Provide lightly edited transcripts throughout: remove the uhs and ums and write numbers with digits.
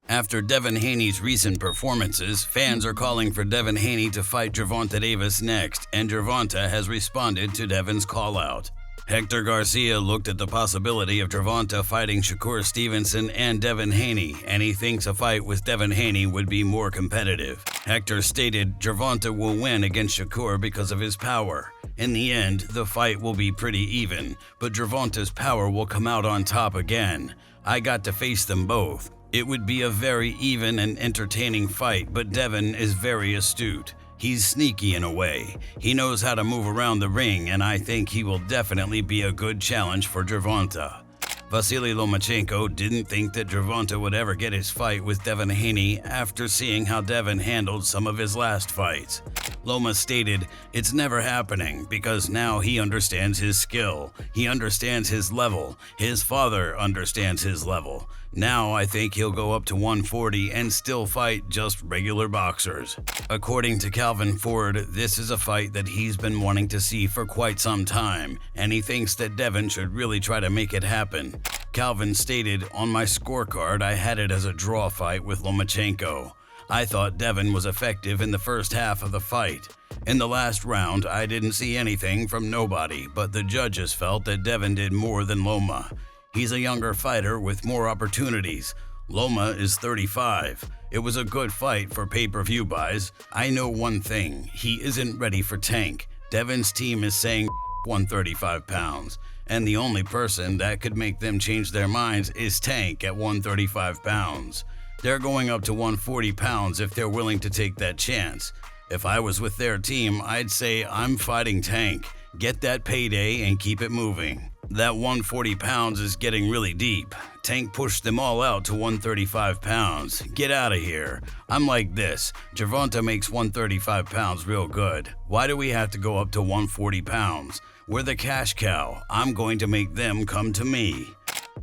After Devin Haney's recent performances, fans are calling for Devin Haney to fight Gervonta Davis next, and Gervonta has responded to Devin's call-out. Hector Garcia looked at the possibility of Gervonta fighting Shakur Stevenson and Devin Haney, and he thinks a fight with Devin Haney would be more competitive. Hector stated Gervonta will win against Shakur because of his power. In the end, the fight will be pretty even, but Gervonta's power will come out on top again. I got to face them both. It would be a very even and entertaining fight, but Devin is very astute. He's sneaky in a way. He knows how to move around the ring, and I think he will definitely be a good challenge for Gervonta. Vasily Lomachenko didn't think that Gervonta would ever get his fight with Devin Haney after seeing how Devin handled some of his last fights. Loma stated, "It's never happening because now he understands his skill. He understands his level. His father understands his level. Now I think he'll go up to 140 and still fight just regular boxers." According to Calvin Ford, this is a fight that he's been wanting to see for quite some time, and he thinks that Devin should really try to make it happen. Calvin stated, "On my scorecard, I had it as a draw fight with Lomachenko. I thought Devin was effective in the first half of the fight. In the last round, I didn't see anything from nobody, but the judges felt that Devin did more than Loma. He's a younger fighter with more opportunities. Loma is 35. It was a good fight for pay-per-view buys. I know one thing, he isn't ready for Tank. Devin's team is saying 135 pounds, and the only person that could make them change their minds is Tank at 135 pounds. They're going up to 140 pounds if they're willing to take that chance. If I was with their team, I'd say I'm fighting Tank. Get that payday and keep it moving. That 140 pounds is getting really deep. Tank pushed them all out to 135 pounds. Get out of here. I'm like this. Gervonta makes 135 pounds real good. Why do we have to go up to 140 pounds? We're the cash cow. I'm going to make them come to me."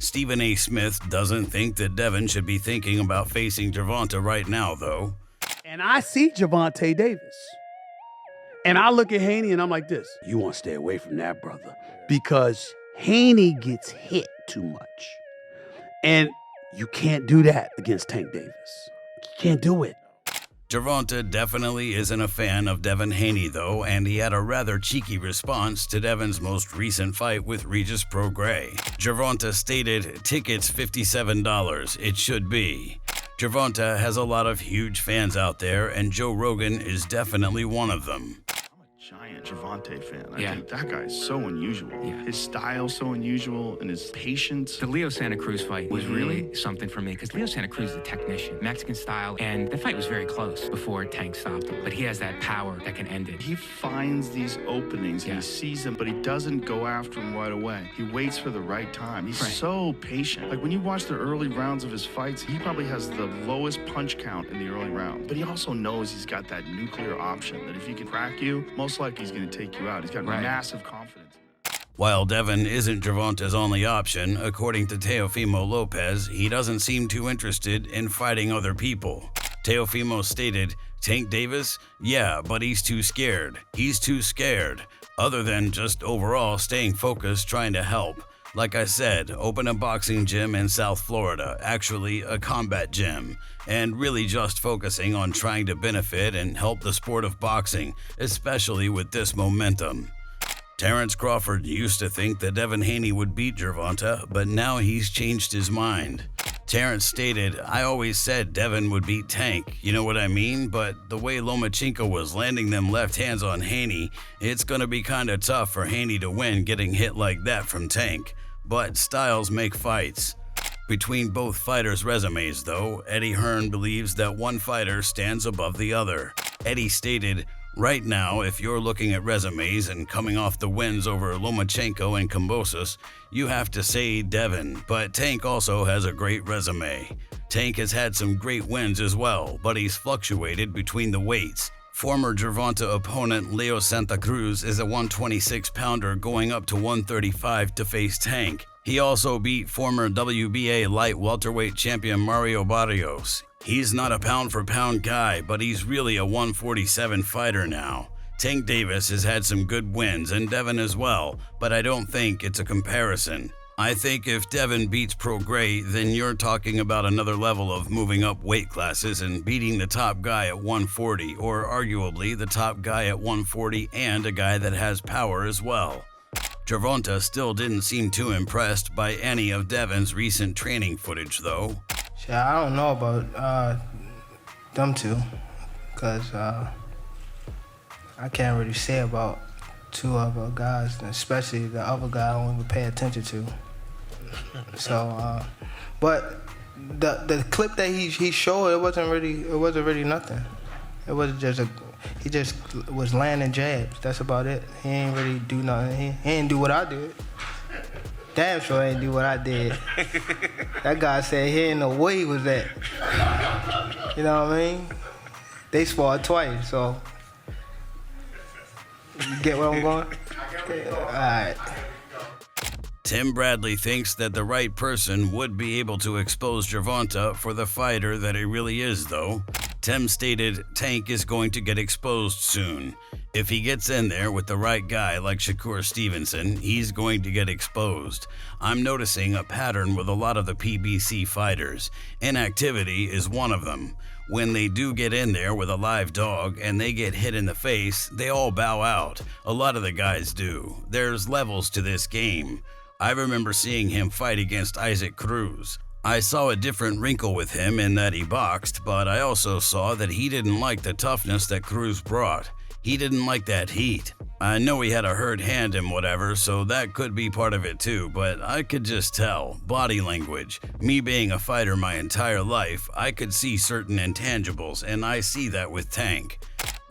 Stephen A. Smith doesn't think that Devin should be thinking about facing Gervonta right now, though. And I see Gervonta Davis. And I look at Haney and I'm like this. You want to stay away from that, brother. Because Haney gets hit too much. And you can't do that against Tank Davis. You can't do it. Gervonta definitely isn't a fan of Devin Haney though, and he had a rather cheeky response to Devin's most recent fight with Regis Prograis. Gervonta stated, "Tickets $57, it should be." Gervonta has a lot of huge fans out there, and Joe Rogan is definitely one of them. Giant Gervonta fan. I think that guy is so unusual. His style so unusual, and his patience. The Leo Santa Cruz fight was really something for me because Leo Santa Cruz is a technician, Mexican style, and the fight was very close before Tank stopped him. But he has that power that can end it. He finds these openings, and he sees them, but he doesn't go after them right away. He waits for the right time. He's so patient. Like when you watch the early rounds of his fights, he probably has the lowest punch count in the early round. But he also knows he's got that nuclear option that if he can crack you, most likely he's going to take you out. He's got massive confidence. While Devin isn't Gervonta's only option, according to Teofimo Lopez, he doesn't seem too interested in fighting other people. Teofimo stated, "Tank Davis? Yeah, but he's too scared. He's too scared. Other than just overall staying focused, trying to help. Like I said, open a boxing gym in South Florida, actually a combat gym, and really just focusing on trying to benefit and help the sport of boxing, especially with this momentum." Terrence Crawford used to think that Devin Haney would beat Gervonta, but now he's changed his mind. Terrence stated, "I always said Devin would beat Tank, you know what I mean? But the way Lomachenko was landing them left hands on Haney, it's gonna be kinda tough for Haney to win getting hit like that from Tank. But styles make fights." Between both fighters' resumes, though, Eddie Hearn believes that one fighter stands above the other. Eddie stated, "Right now, if you're looking at resumes and coming off the wins over Lomachenko and Kambosos, you have to say Devin, but Tank also has a great resume. Tank has had some great wins as well, but he's fluctuated between the weights. Former Gervonta opponent Leo Santa Cruz is a 126-pounder going up to 135 to face Tank. He also beat former WBA light welterweight champion Mario Barrios. He's not a pound-for-pound guy, but he's really a 147 fighter now. Tank Davis has had some good wins, and Devin as well, but I don't think it's a comparison. I think if Devin beats Prograis, then you're talking about another level of moving up weight classes and beating the top guy at 140, or arguably the top guy at 140 and a guy that has power as well. Gervonta still didn't seem too impressed by any of Devin's recent training footage, though. Yeah, I don't know about them two, because I can't really say about two other guys, especially the other guy I don't even pay attention to. So, but the clip that he showed, it wasn't really nothing. It was just he just was landing jabs. That's about it. He ain't really do nothing. He ain't do what I did. Damn sure ain't do what I did. That guy said he ain't know where he was at. You know what I mean? They sparred twice, so you get where I'm going? All right. Tim Bradley thinks that the right person would be able to expose Gervonta for the fighter that he really is, though. Tim stated Tank is going to get exposed soon. If he gets in there with the right guy like Shakur Stevenson, he's going to get exposed. I'm noticing a pattern with a lot of the PBC fighters. Inactivity is one of them. When they do get in there with a live dog and they get hit in the face, they all bow out. A lot of the guys do. There's levels to this game. I remember seeing him fight against Isaac Cruz. I saw a different wrinkle with him in that he boxed, but I also saw that he didn't like the toughness that Cruz brought. He didn't like that heat. I know he had a hurt hand and whatever, so that could be part of it too, but I could just tell. Body language. Me being a fighter my entire life, I could see certain intangibles, and I see that with Tank.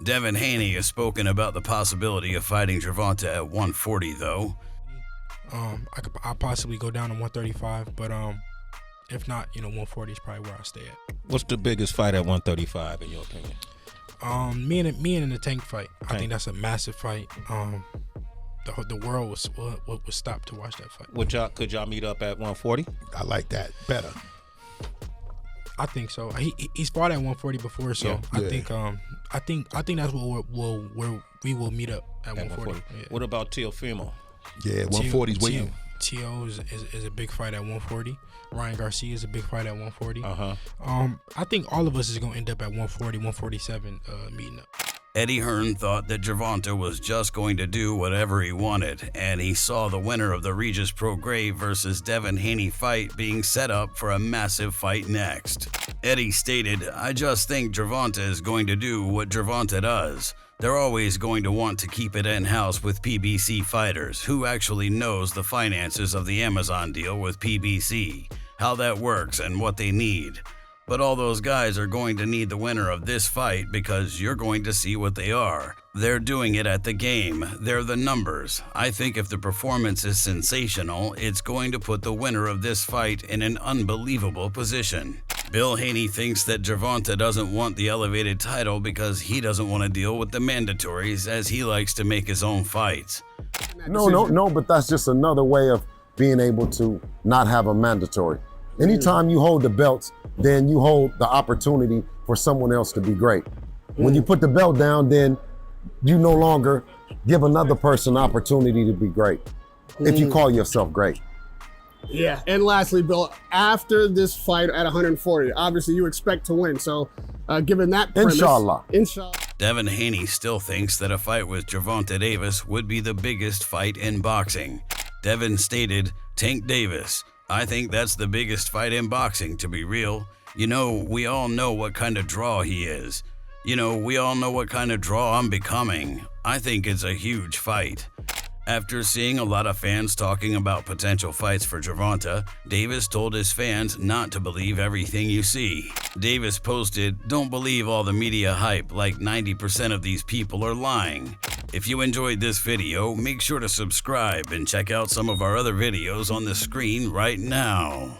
Devin Haney has spoken about the possibility of fighting Gervonta at 140 though. I'll possibly go down to 135, but if not, 140 is probably where I stay at. What's the biggest fight at 135 in your opinion? Me and the Tank fight. I think that's a massive fight. The world was stopped to watch that fight. Could y'all meet up at 140? I like that better. I think so. He's fought at 140 before, so yeah. I think that's where we will meet up at 140. Yeah. What about Teofimo? Yeah, 140's waiting. T.O. is a big fight at 140. Ryan Garcia is a big fight at 140. I think all of us is going to end up at 140, 147 meeting up. Eddie Hearn thought that Gervonta was just going to do whatever he wanted, and he saw the winner of the Regis Prograis versus Devin Haney fight being set up for a massive fight next. Eddie stated, "I just think Gervonta is going to do what Gervonta does. They're always going to want to keep it in-house with PBC fighters. Who actually knows the finances of the Amazon deal with PBC, how that works and what they need? But all those guys are going to need the winner of this fight because you're going to see what they are. They're doing it at the game. They're the numbers. I think if the performance is sensational, it's going to put the winner of this fight in an unbelievable position." Bill Haney thinks that Gervonta doesn't want the elevated title because he doesn't want to deal with the mandatories, as he likes to make his own fights. No, but that's just another way of being able to not have a mandatory. Anytime you hold the belts, then you hold the opportunity for someone else to be great. When you put the belt down, then you no longer give another person opportunity to be great, if you call yourself great. Yeah, and lastly, Bill, after this fight at 140, obviously you expect to win. So, given that premise, Inshallah. Devin Haney still thinks that a fight with Gervonta Davis would be the biggest fight in boxing. Devin stated, "Tank Davis. I think that's the biggest fight in boxing, to be real. We all know what kind of draw he is. We all know what kind of draw I'm becoming. I think it's a huge fight." After seeing a lot of fans talking about potential fights for Gervonta, Davis told his fans not to believe everything you see. Davis posted, "Don't believe all the media hype, like 90% of these people are lying." If you enjoyed this video, make sure to subscribe and check out some of our other videos on the screen right now.